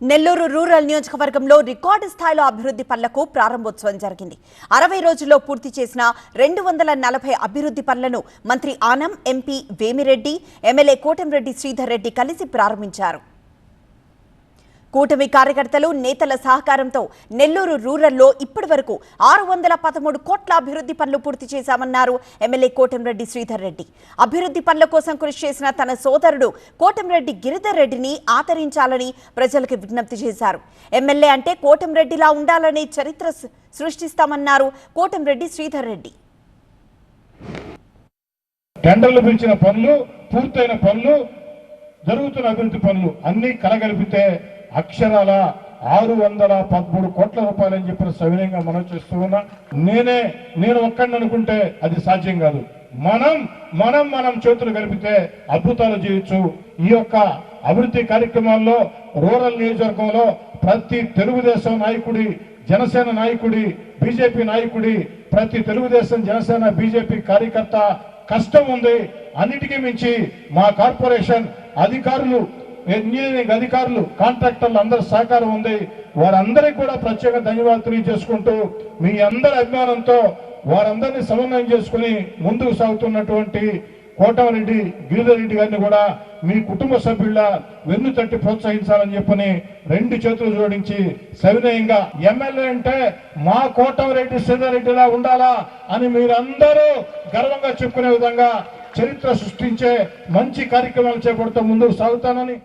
Nellore rural నియోజకవర్గంలో record స్థాయిలో అభివృద్ధి పనులకు ప్రారంభోత్సవం జరిగింది. 60 రోజుల్లో పూర్తి చేసిన 240 అభివృద్ధి పనులను మంత్రి ఆనం, ఎంపీ వేమిరెడ్డి, ఎమ్మెల్యే కోటంరెడ్డి శ్రీధర్ రెడ్డి కలిసి ప్రారంభించారు. కూటమి కార్యకర్తలు, నేతల సహకారంతో నెల్లూరు రూరల్లో ఇప్పటివరకు 613 కోట్ల అభివృద్ధి పనులు పూర్తి చేశామన్నారు ఎమ్మెల్యే కోటంరెడ్డి శ్రీధర్ రెడ్డి. అభివృద్ధి పనుల కోసం కృషి చేసిన తన సోదరుడు కోటంరెడ్డి గిరిధర్ రెడ్డిని ఆదరించాలని ప్రజలకు విజ్ఞప్తి చేశారు. ఎమ్మెల్యే అంటే కోటంరెడ్డిలా ఉండాలనే చరిత్ర సృష్టిస్తామన్నారు కోటంరెడ్డి శ్రీధర్ రెడ్డి. టెండర్లు పిలిచిన పనులు, పూర్తయిన పనులు, జరుగుతున్న అభివృద్ధి పనులు అన్ని కలగలిపితే అక్షరాల 613 కోట్ల రూపాయలని చెప్పిన సవినయంగా మనం చేస్తూ ఉన్నా. నేను ఒక్కడిని అనుకుంటే అది సాధ్యం కాదు. మనం చేతులు కలిపితే అద్భుతాలు చేయొచ్చు. ఈ యొక్క అభివృద్ధి కార్యక్రమాల్లో రూరల్ నియోజకవర్గంలో ప్రతి తెలుగుదేశం నాయకుడి, జనసేన నాయకుడి, బీజేపీ నాయకుడి, ప్రతి తెలుగుదేశం, జనసేన, బీజేపీ కార్యకర్త కష్టం ఉంది. అన్నిటికీ మించి మా కార్పొరేషన్ అధికారులు, ఇంజనీరింగ్ అధికారులు, కాంట్రాక్టర్లు అందరి సహకారం ఉంది. వారందరికీ కూడా ప్రత్యేక ధన్యవాదాలు తెలియజేసుకుంటూ మీ అందరి అభిమానంతో వారందరినీ సమన్వయం చేసుకుని ముందుకు సాగుతున్నటువంటి కోటంరెడ్డి గిరిధర్ రెడ్డి గారిని కూడా మీ కుటుంబ సభ్యుల వెన్ను తట్టి ప్రోత్సహించాలని చెప్పని 2 చేతులు జోడించి సవినయంగా, ఎమ్మెల్యే అంటే మా కోటంరెడ్డి శ్రీధర్ రెడ్డిలా ఉండాలా అని మీరందరూ గర్వంగా చెప్పుకునే విధంగా చరిత్ర సృష్టించే మంచి కార్యక్రమాలు చేపడుతూ ముందుకు సాగుతానని